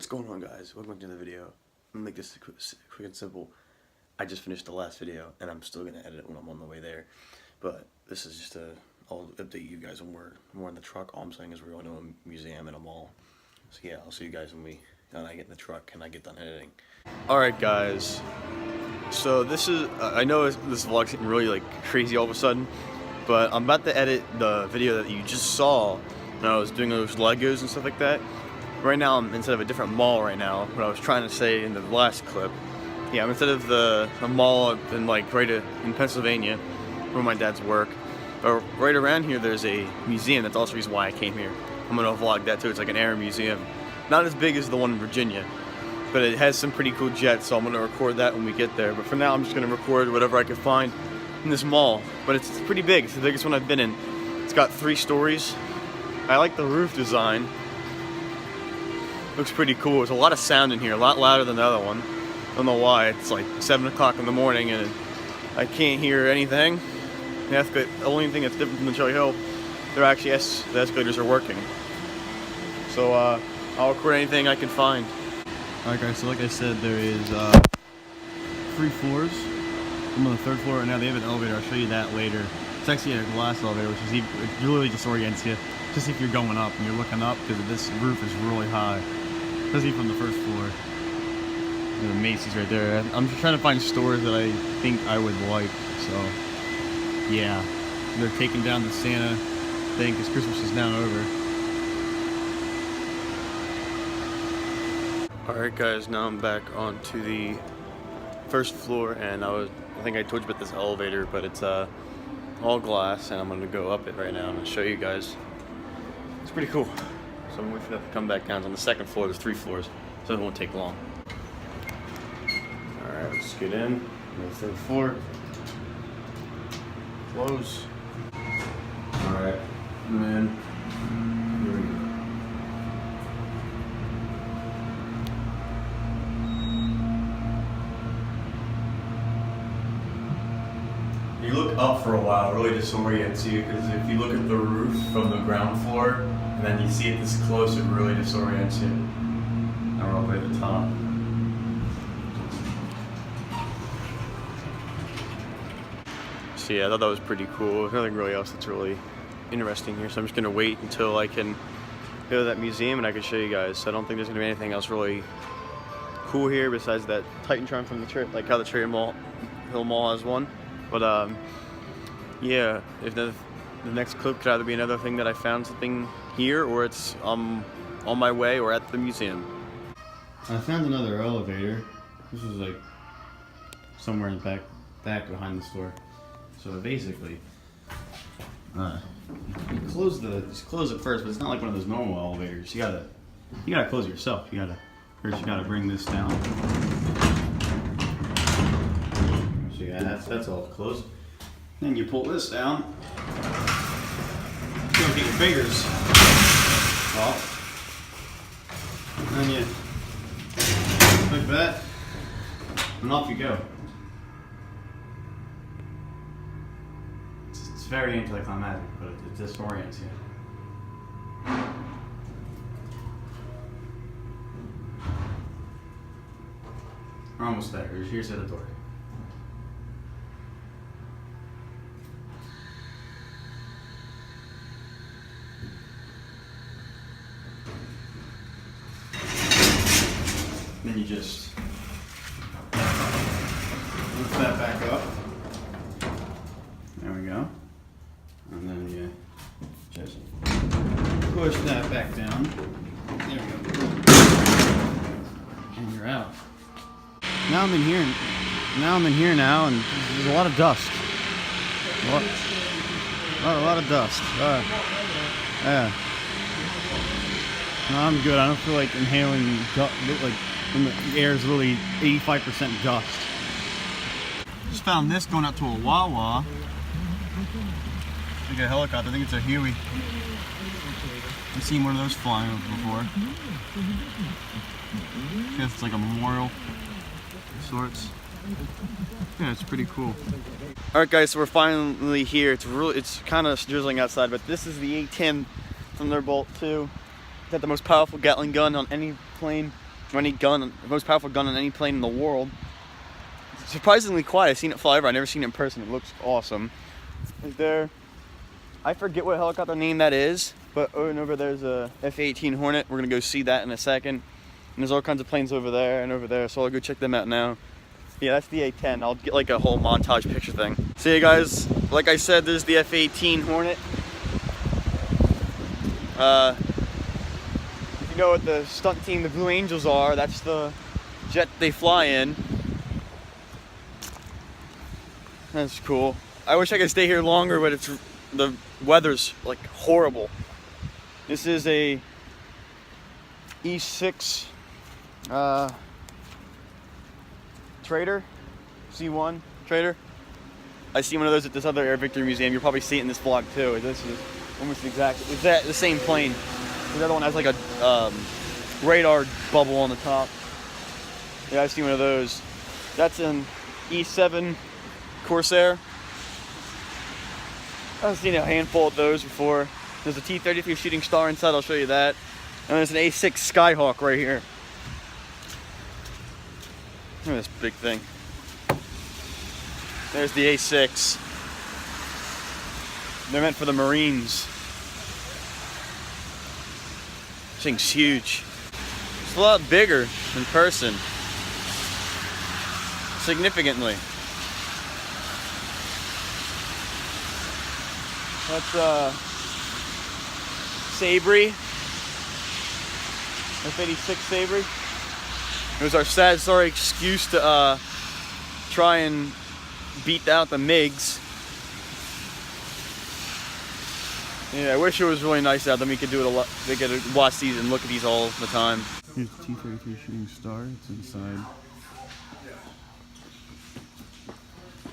What's going on, guys? Welcome back to the video. I'm gonna make this quick and simple. I just finished the last video and I'm still gonna edit it when I'm on the way there, but this is just I'll update you guys when we're in the truck. All I'm saying is we're going to a museum and a mall. So yeah, I'll see you guys when I get in the truck and I get done editing. Alright guys, so this is I know this vlog's getting really like crazy all of a sudden, but I'm about to edit the video that you just saw when I was doing those Legos and stuff like that. Right now I'm instead of a different mall right now, what I was trying to say in the last clip. Yeah, I'm instead of a mall in in Pennsylvania where my dad's work. But right around here there's a museum. That's also the reason why I came here. I'm gonna vlog that too. It's like an air museum. Not as big as the one in Virginia, but it has some pretty cool jets, so I'm gonna record that when we get there. But for now I'm just gonna record whatever I can find in this mall. But it's pretty big. It's the biggest one I've been in. It's got 3 stories. I like the roof design. Looks pretty cool. There's a lot of sound in here, a lot louder than the other one. I don't know why. It's like 7 o'clock in the morning and I can't hear anything. The only thing that's different from the Cherry Hill, the escalators are working. So I'll record anything I can find. Alright guys, so like I said, there is 3 floors. I'm on the 3rd floor right now. They have an elevator. I'll show you that later. It's actually a glass elevator, which is it really disorients you. Just if you're going up and you're looking up, because this roof is really high. Especially from the 1st floor. And the Macy's right there. I'm just trying to find stores that I think I would like. So, yeah. They're taking down the Santa thing because Christmas is now over. Alright guys, now I'm back onto the 1st floor, and I think I told you about this elevator, but it's all glass, and I'm going to go up it right now and I'll show you guys. It's pretty cool. So I'm waiting for that to come back down. It's on the 2nd floor. There's 3 floors, so it won't take long. Alright, let's get in. On the 3rd floor. Close. Alright, and then here we go. You look up for a while, it really disorients you, because if you look at the roof from the ground floor and then you see it this close, it really disorients you. Now we're all the way at the top. So yeah, I thought that was pretty cool. There's nothing really else that's really interesting here, so I'm just going to wait until I can go to that museum and I can show you guys. So I don't think there's going to be anything else really cool here besides that Titantron from the like how the Cherry Hill Mall has one. But yeah, if the next clip could either be another thing that I found something here, or it's on my way or at the museum. I found another elevator. This was like somewhere in the back behind the store. So basically, you just close it first, but it's not like one of those normal elevators. You gotta close it yourself. First you gotta bring this down. So yeah, that's all closed. Then you pull this down. You don't get your fingers off. And then you click that, and off you go. It's very anticlimactic, but it disorients you. We're almost there. Here's the door. Then you just lift that back up. There we go. And then you just push that back down. There we go. And you're out. Now I'm in here now, and there's a lot of dust. A lot of dust. Yeah. No, I'm good. I don't feel like inhaling when the air is really 85% dust. Just found this going out to a Wawa. Like a helicopter. I think it's a Huey. I've seen one of those flying over before. I guess it's like a memorial of sorts. Yeah, it's pretty cool. Alright guys, so we're finally here. It's kind of drizzling outside, but this is the A-10 Thunderbolt II. It's got the most powerful Gatling gun on any plane Any gun, the most powerful gun on any plane in the world. It's surprisingly quiet. I've seen it fly over. I've never seen it in person. It looks awesome. Is there? I forget what helicopter name that is, but over there's a F-18 Hornet. We're gonna go see that in a second. And there's all kinds of planes over there and over there, so I'll go check them out now. Yeah, that's the A-10. I'll get like a whole montage picture thing. So yeah, guys, like I said, there's the F-18 Hornet. If you know what the stunt team, the Blue Angels, are, that's the jet they fly in. That's cool. I wish I could stay here longer, but the weather's like horrible. This is a E6 Trader, C1 Trader. I see one of those at this other Air Victory Museum. You'll probably see it in this vlog too. This is almost exactly the same plane. The other one has like a radar bubble on the top. Yeah, I've seen one of those. That's an E7 Corsair. I've seen a handful of those before. There's a T-33 Shooting Star inside. I'll show you that. And there's an A6 Skyhawk right here. Look at this big thing. There's the A6. They're meant for the Marines. This thing's huge. It's a lot bigger in person. Significantly. That's Sabri. F-86 Sabri. It was our sad, sorry excuse to try and beat out the MiGs. Yeah, I wish it was really nice out. Then we could do it a lot. We could watch these and look at these all the time. Here's the T-33 Shooting Star. It's inside. I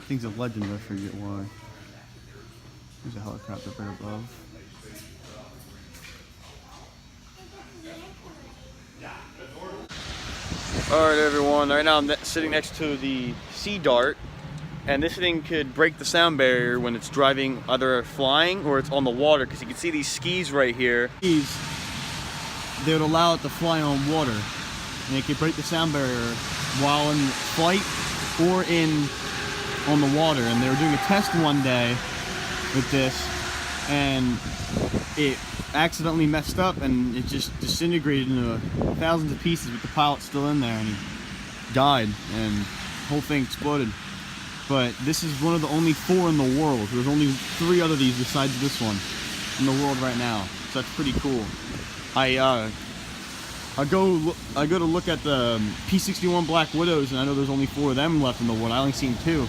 think it's a legend. I forget why. There's a helicopter right above. Alright everyone, right now I'm sitting next to the Sea Dart, and this thing could break the sound barrier when it's driving, either flying or it's on the water, because you can see these skis right here. They would allow it to fly on water, and it could break the sound barrier while in flight or on the water. And they were doing a test one day with this, and it accidentally messed up and it just disintegrated into thousands of pieces with the pilot still in there, and he died and the whole thing exploded. But this is one of the only 4 in the world. There's only 3 other of these besides this one in the world right now, so that's pretty cool. I go to look at the P-61 Black Widows, and I know there's only 4 of them left in the world. I only seen 2.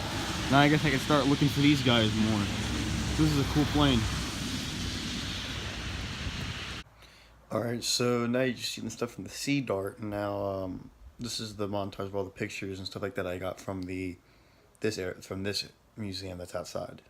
Now I guess I can start looking for these guys more. This is a cool plane. Alright, so now you just seen the stuff from the Sea Dart, and now this is the montage of all the pictures and stuff like that I got from this museum that's outside.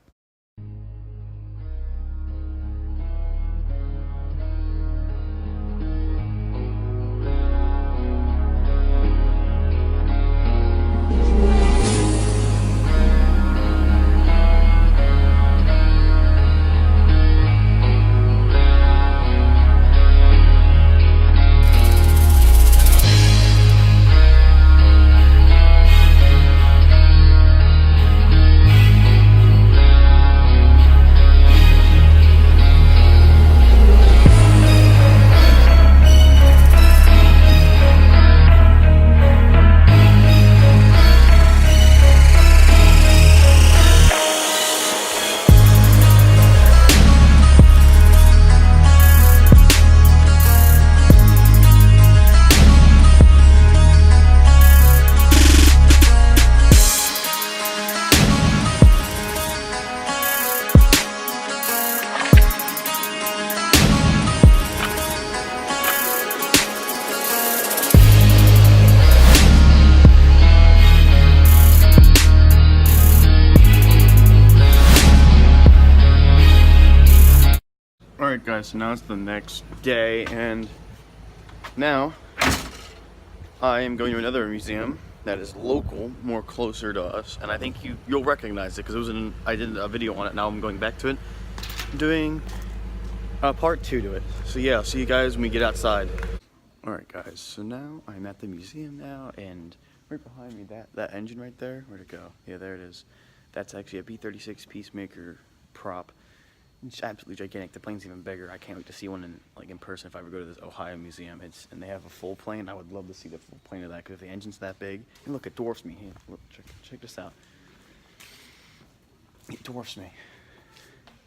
Alright guys, so now it's the next day, and now I am going to another museum that is local, more closer to us, and I think you'll recognize it because I did a video on it. Now I'm going back to it, doing part 2 to it. So yeah, I'll see you guys when we get outside. Alright guys, so now I'm at the museum now, and right behind me, that engine right there, where'd it go? Yeah, there it is. That's actually a B-36 Peacemaker prop. It's absolutely gigantic. The plane's even bigger. I can't wait to see one in person if I ever go to this Ohio museum. And they have a full plane. I would love to see the full plane of that, because if the engine's that big, and look, it dwarfs me. Here, look, check this out. It dwarfs me.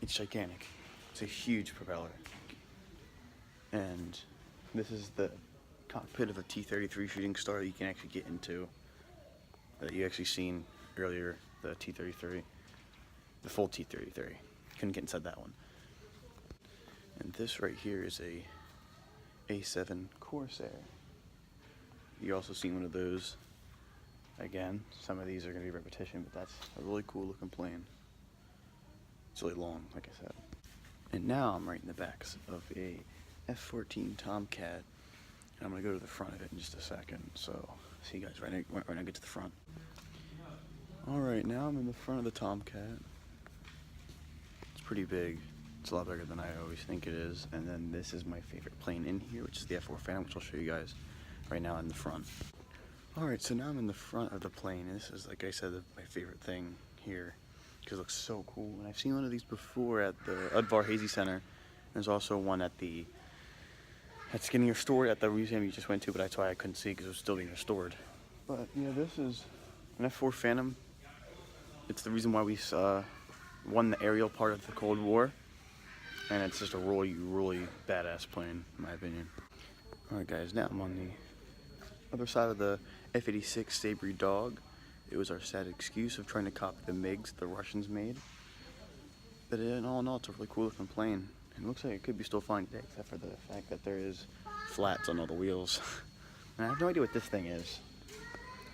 It's gigantic. It's a huge propeller. And this is the cockpit of a T-33 Shooting Star that you can actually get into. That you actually seen earlier, the T-33. The full T-33. Couldn't get inside that one. And this right here is a A7 Corsair. You also seen one of those. Again, some of these are going to be repetition, but that's a really cool looking plane. It's really long, like I said. And now I'm right in the back of a F-14 Tomcat. And I'm going to go to the front of it in just a second. So, see you guys right when I get to the front. Alright, now I'm in the front of the Tomcat. It's pretty big. It's a lot bigger than I always think it is. And then this is my favorite plane in here, which is the F-4 Phantom, which I'll show you guys right now in the front. Alright, so now I'm in the front of the plane. And this is, like I said, my favorite thing here, because it looks so cool. And I've seen one of these before at the Udvar Hazy Center. There's also one at that's getting restored at the museum you just went to, but that's why I couldn't see, because it was still being restored. But yeah, this is an F-4 Phantom. It's the reason why we won the aerial part of the Cold War, and it's just a really, really badass plane, in my opinion. Alright guys, now I'm on the other side of the F-86 Sabri Dog. It was our sad excuse of trying to copy the MiGs the Russians made. But in all, it's a really cool looking plane. And it looks like it could be still flying today, except for the fact that there is flats on all the wheels. And I have no idea what this thing is.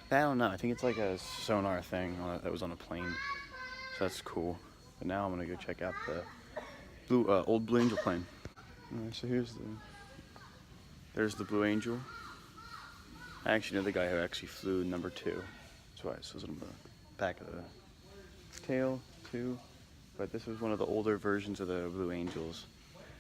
I don't know. I think it's like a sonar thing that was on a plane. So that's cool. But now I'm gonna go check out the old Blue Angel plane. Alright, so there's the Blue Angel. I actually know the guy who actually flew number 2. That's why it says on the back of the tail too. But this was one of the older versions of the Blue Angels,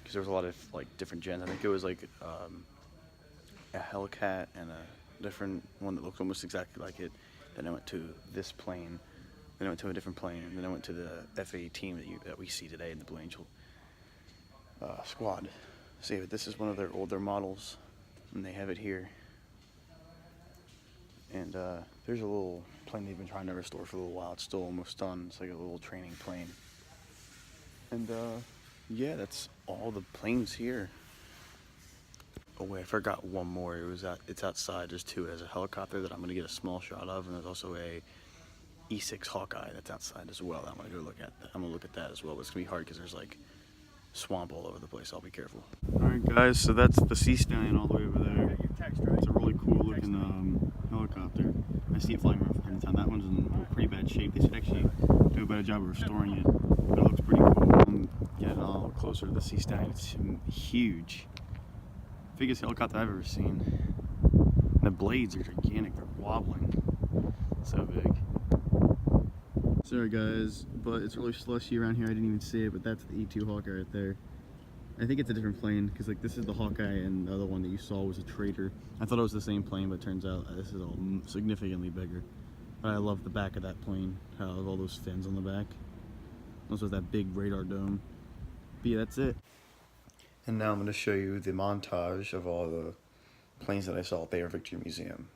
because there was a lot of like different gens. I think it was like a Hellcat and a different one that looked almost exactly like it. Then I went to this plane. Then I went to a different plane, and then I went to the F-18 that we see today in the Blue Angel squad. So yeah, this is one of their older models, and they have it here. And there's a little plane they've been trying to restore for a little while. It's still almost done. It's like a little training plane. And yeah, that's all the planes here. Oh wait, I forgot one more. It's outside. There's 2. There's a helicopter that I'm gonna get a small shot of, and there's also a E6 Hawkeye that's outside as well. I'm gonna go look at that. I'm gonna look at that as well. But it's gonna be hard because there's like swamp all over the place. I'll be careful. All right, guys. So that's the Sea Stallion all the way over there. It's a really cool looking helicopter. I see it flying around from time to time. That one's in pretty bad shape. They should actually do a better job of restoring it. But it looks pretty cool. I'm getting a little closer to the Sea Stallion. It's huge. Biggest helicopter I've ever seen. The blades are gigantic. They're wobbling. So big. Sorry guys, but it's really slushy around here. I didn't even see it, but that's the E2 Hawkeye right there. I think it's a different plane, because like this is the Hawkeye and the other one that you saw was a Trader. I thought it was the same plane, but it turns out this is all significantly bigger. But I love the back of that plane, how it has all those fins on the back. Also that big radar dome. But yeah, that's it. And now I'm going to show you the montage of all the planes that I saw at the Air Victory Museum.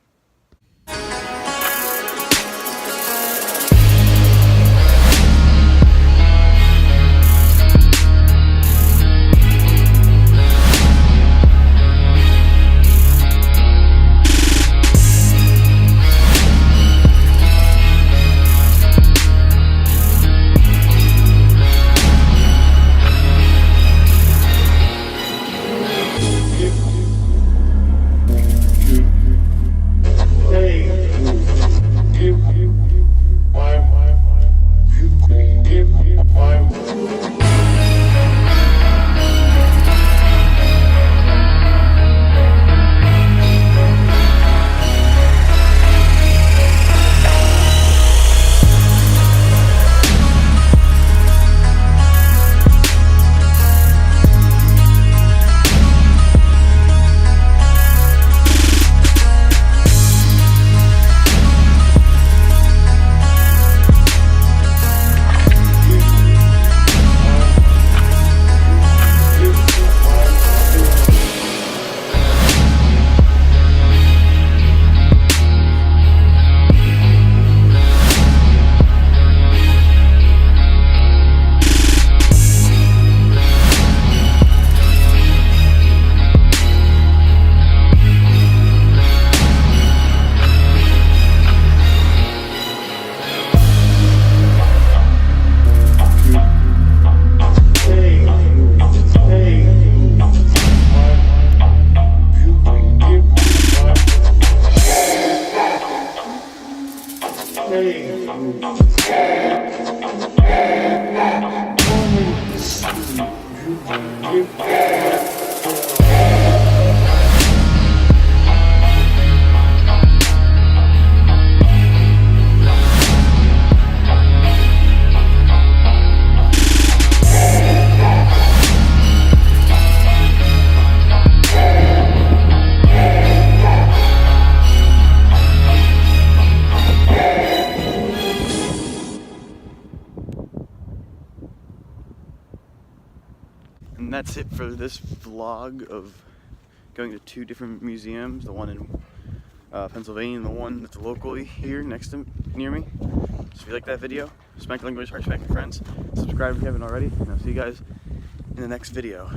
And that's it for this vlog of going to 2 different museums, the one in Pennsylvania and the one that's locally here near me. So if you like that video, smack the link below, share with your friends, subscribe if you haven't already, and I'll see you guys in the next video.